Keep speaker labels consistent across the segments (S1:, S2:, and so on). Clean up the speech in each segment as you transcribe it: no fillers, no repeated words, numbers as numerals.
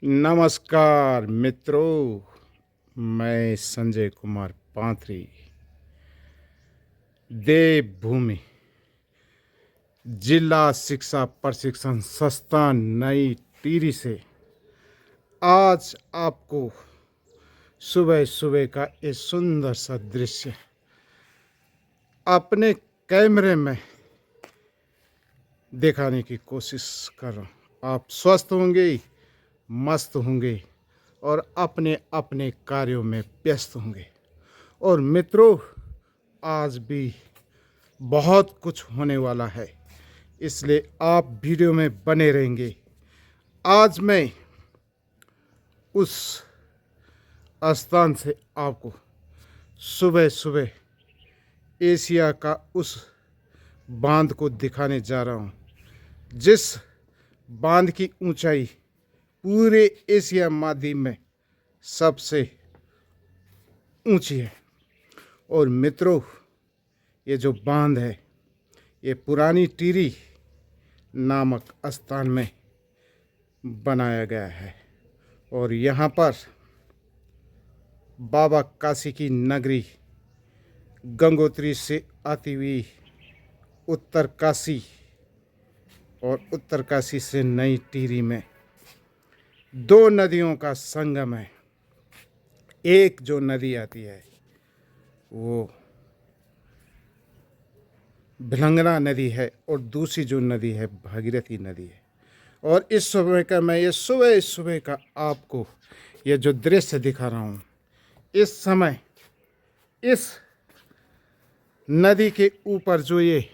S1: नमस्कार मित्रों, मैं संजय कुमार पांथरी, देवभूमि जिला शिक्षा प्रशिक्षण संस्थान नई टिहरी से आज आपको सुबह सुबह का ये सुंदर सा दृश्य अपने कैमरे में दिखाने की कोशिश कर रहा हूँ। आप स्वस्थ होंगे, मस्त होंगे और अपने अपने कार्यों में व्यस्त होंगे। और मित्रों, आज भी बहुत कुछ होने वाला है, इसलिए आप वीडियो में बने रहेंगे। आज मैं उस स्थान से आपको सुबह सुबह एशिया का उस बांध को दिखाने जा रहा हूँ, जिस बांध की ऊंचाई पूरे एशिया महाद्वीप में सबसे ऊंची है। और मित्रों, ये जो बांध है ये पुरानी टिहरी नामक स्थान में बनाया गया है। और यहाँ पर बाबा काशी की नगरी गंगोत्री से आती हुई उत्तर काशी और उत्तर काशी से नई टिहरी में दो नदियों का संगम है। एक जो नदी आती है वो भिलंगना नदी है और दूसरी जो नदी है भागीरथी नदी है। और इस समय का मैं ये सुबह सुबह का आपको ये जो दृश्य दिखा रहा हूँ, इस समय इस नदी के ऊपर जो ये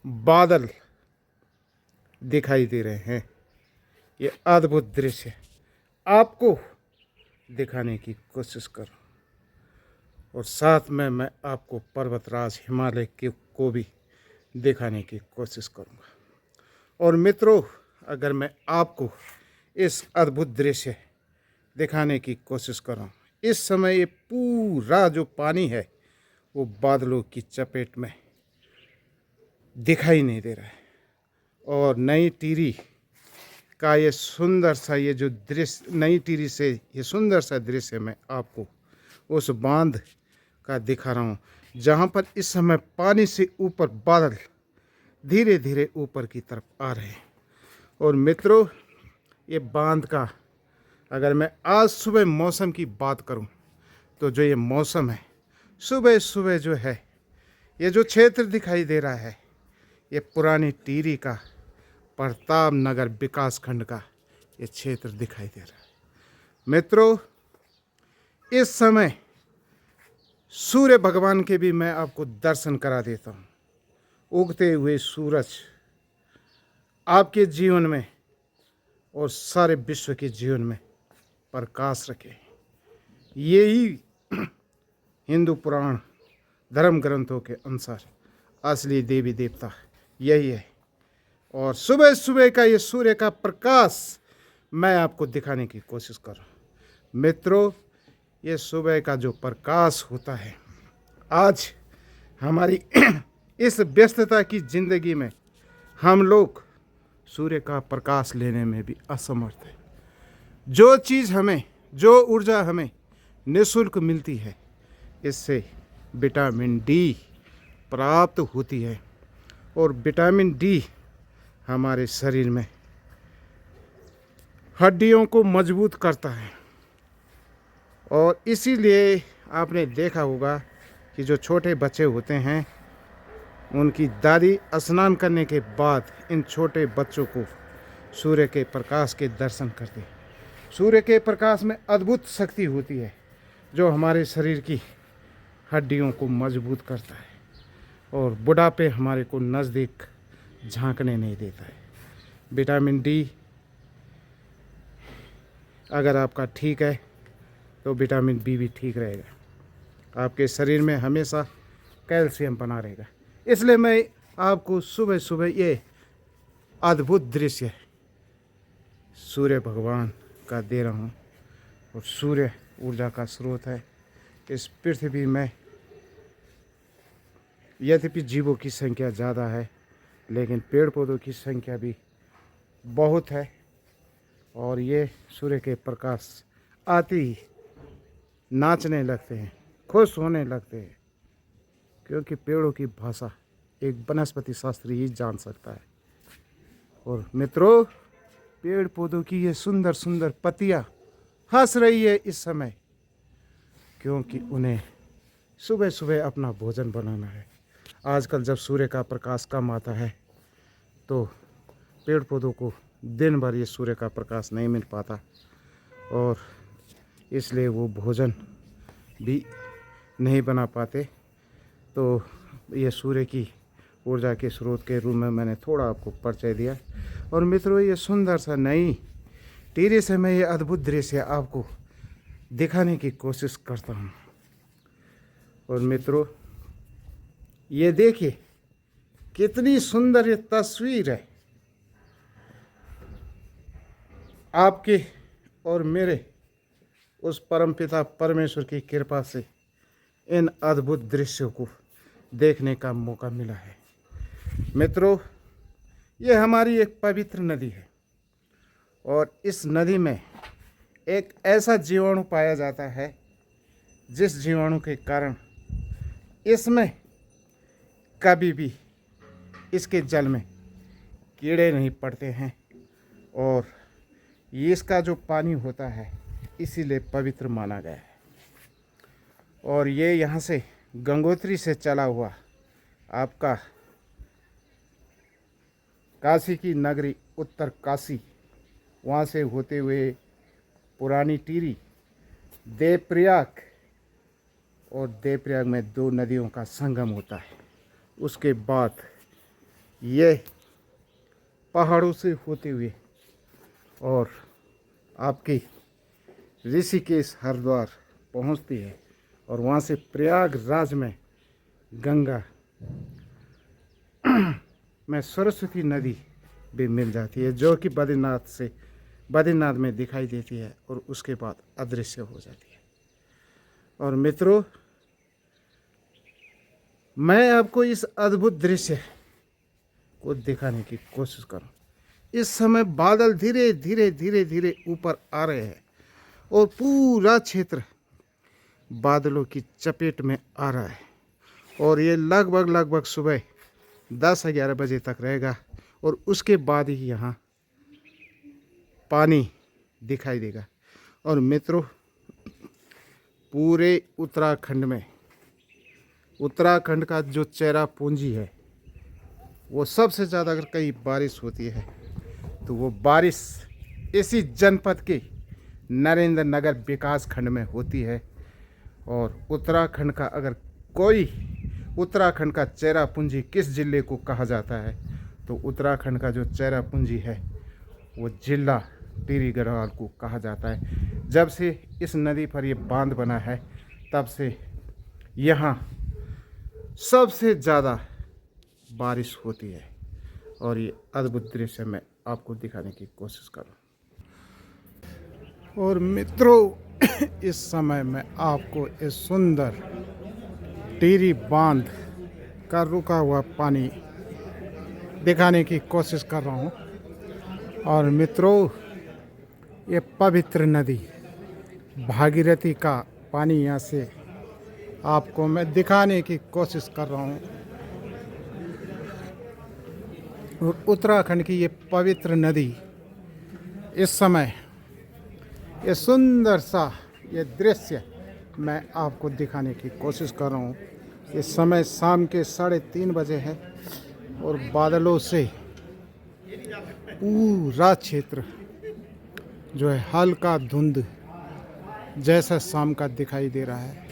S1: बादल दिखाई दे रहे हैं, ये अद्भुत दृश्य आपको दिखाने की कोशिश करूँ। और साथ में मैं आपको पर्वतराज हिमालय के को भी दिखाने की कोशिश करूँगा। और मित्रों, अगर मैं आपको इस अद्भुत दृश्य दिखाने की कोशिश करूँ, इस समय ये पूरा जो पानी है वो बादलों की चपेट में दिखाई नहीं दे रहा है। और नई टिहरी का ये सुंदर सा ये जो दृश्य, नई टिहरी से ये सुंदर सा दृश्य मैं आपको उस बांध का दिखा रहा हूँ, जहाँ पर इस समय पानी से ऊपर बादल धीरे धीरे ऊपर की तरफ आ रहे हैं। और मित्रों, ये बांध का अगर मैं आज सुबह मौसम की बात करूं, तो जो ये मौसम है सुबह सुबह जो है, ये जो क्षेत्र दिखाई दे रहा है, ये पुरानी टिहरी का प्रताप नगर विकास खंड का ये क्षेत्र दिखाई दे रहा है। मित्रों, इस समय सूर्य भगवान के भी मैं आपको दर्शन करा देता हूँ। उगते हुए सूरज आपके जीवन में और सारे विश्व के जीवन में प्रकाश रखे। यही हिंदू पुराण धर्म ग्रंथों के अनुसार असली देवी देवता यही है। और सुबह सुबह का ये सूर्य का प्रकाश मैं आपको दिखाने की कोशिश कर रहा हूँ। मित्रों, ये सुबह का जो प्रकाश होता है, आज हमारी इस व्यस्तता की ज़िंदगी में हम लोग सूर्य का प्रकाश लेने में भी असमर्थ है। जो चीज़ हमें, जो ऊर्जा हमें निःशुल्क मिलती है, इससे विटामिन डी प्राप्त होती है। और विटामिन डी हमारे शरीर में हड्डियों को मजबूत करता है। और इसीलिए आपने देखा होगा कि जो छोटे बच्चे होते हैं, उनकी दादी स्नान करने के बाद इन छोटे बच्चों को सूर्य के प्रकाश के दर्शन करते हैं। सूर्य के प्रकाश में अद्भुत शक्ति होती है जो हमारे शरीर की हड्डियों को मजबूत करता है और बुढ़ापे हमारे को नज़दीक झांकने नहीं देता है। विटामिन डी अगर आपका ठीक है तो विटामिन बी भी ठीक रहेगा। आपके शरीर में हमेशा कैल्शियम बना रहेगा। इसलिए मैं आपको सुबह सुबह ये अद्भुत दृश्य सूर्य भगवान का दे रहा हूँ। और सूर्य ऊर्जा का स्रोत है इस पृथ्वी में। यद्यपि जीवों की संख्या ज़्यादा है, लेकिन पेड़ पौधों की संख्या भी बहुत है। और ये सूर्य के प्रकाश आते ही नाचने लगते हैं, खुश होने लगते हैं, क्योंकि पेड़ों की भाषा एक वनस्पति शास्त्री ही जान सकता है। और मित्रों, पेड़ पौधों की ये सुंदर सुंदर पत्तियां हंस रही है इस समय, क्योंकि उन्हें सुबह सुबह अपना भोजन बनाना है। आजकल जब सूर्य का प्रकाश कम आता है तो पेड़ पौधों को दिन भर ये सूर्य का प्रकाश नहीं मिल पाता, और इसलिए वो भोजन भी नहीं बना पाते। तो ये सूर्य की ऊर्जा के स्रोत के रूप में मैंने थोड़ा आपको परिचय दिया। और मित्रों, ये सुंदर सा नई टिहरी से मैं ये अद्भुत दृश्य आपको दिखाने की कोशिश करता हूँ। और मित्रों, ये देखिए कितनी सुंदर ये तस्वीर है। आपके और मेरे उस परमपिता परमेश्वर की कृपा से इन अद्भुत दृश्यों को देखने का मौका मिला है। मित्रों, ये हमारी एक पवित्र नदी है, और इस नदी में एक ऐसा जीवाणु पाया जाता है जिस जीवाणु के कारण इसमें कभी भी इसके जल में कीड़े नहीं पड़ते हैं, और ये इसका जो पानी होता है इसीलिए पवित्र माना गया है। और ये यहाँ से गंगोत्री से चला हुआ आपका काशी की नगरी उत्तर काशी, वहाँ से होते हुए पुरानी टिहरी, देवप्रयाग, और देवप्रयाग में 2 नदियों का संगम होता है। उसके बाद ये पहाड़ों से होते हुए और आपकी ऋषिकेश हरिद्वार पहुंचती है, और वहाँ से प्रयागराज में गंगा में सरस्वती नदी भी मिल जाती है, जो कि बद्रीनाथ में दिखाई देती है, और उसके बाद अदृश्य हो जाती है। और मित्रों, मैं आपको इस अद्भुत दृश्य को दिखाने की कोशिश करूं। इस समय बादल धीरे धीरे धीरे धीरे ऊपर आ रहे हैं, और पूरा क्षेत्र बादलों की चपेट में आ रहा है, और ये लगभग सुबह 10-11 बजे तक रहेगा, और उसके बाद ही यहाँ पानी दिखाई देगा। और मित्रों, पूरे उत्तराखंड का जो चेरापूंजी है, वो सबसे ज़्यादा अगर कहीं बारिश होती है तो वो बारिश इसी जनपद के नरेंद्र नगर विकास खंड में होती है। और उत्तराखंड का चेरापूंजी किस जिले को कहा जाता है, तो उत्तराखंड का जो चेरापूंजी है वो जिला टिहरी गढ़वाल को कहा जाता है। जब से इस नदी पर ये बांध बना है तब से यहाँ सबसे ज़्यादा बारिश होती है, और ये अद्भुत दृश्य मैं आपको दिखाने की कोशिश करूँ। और मित्रों, इस समय मैं आपको इस सुंदर टिहरी बांध का रुका हुआ पानी दिखाने की कोशिश कर रहा हूँ। और मित्रों, ये पवित्र नदी भागीरथी का पानी यहाँ से आपको मैं दिखाने की कोशिश कर रहा हूँ। और उत्तराखंड की ये पवित्र नदी इस समय ये सुंदर सा ये दृश्य मैं आपको दिखाने की कोशिश कर रहा हूँ। इस समय शाम के 3:30 बजे है, और बादलों से पूरा क्षेत्र जो है हल्का धुंध जैसा शाम का दिखाई दे रहा है।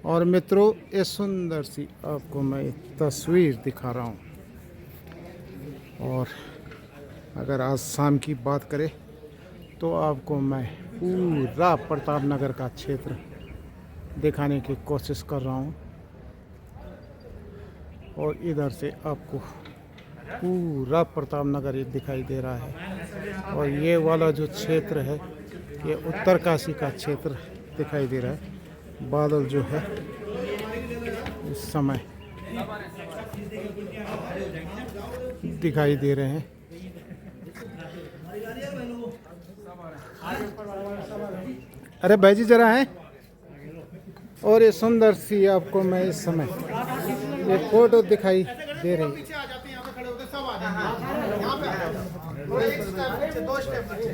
S1: और मित्रों, ये सुंदर सी आपको मैं तस्वीर दिखा रहा हूँ। और अगर आज शाम की बात करें तो आपको मैं पूरा प्रताप नगर का क्षेत्र दिखाने की कोशिश कर रहा हूँ। और इधर से आपको पूरा प्रताप नगर दिखाई दे रहा है। और ये वाला जो क्षेत्र है ये उत्तरकाशी का क्षेत्र दिखाई दे रहा है। बादल जो है इस समय दिखाई दे रहे हैं। अरे भाई जी जरा है। और ये सुंदर सी आपको मैं इस समय ये फोटो दिखाई दे रही
S2: पीछे आ जाते हैं, यहाँ पे खड़े होते सब आ जाएंगे। यहाँ पे आ जाओ। एक स्टेप पीछे, 2 स्टेप पीछे।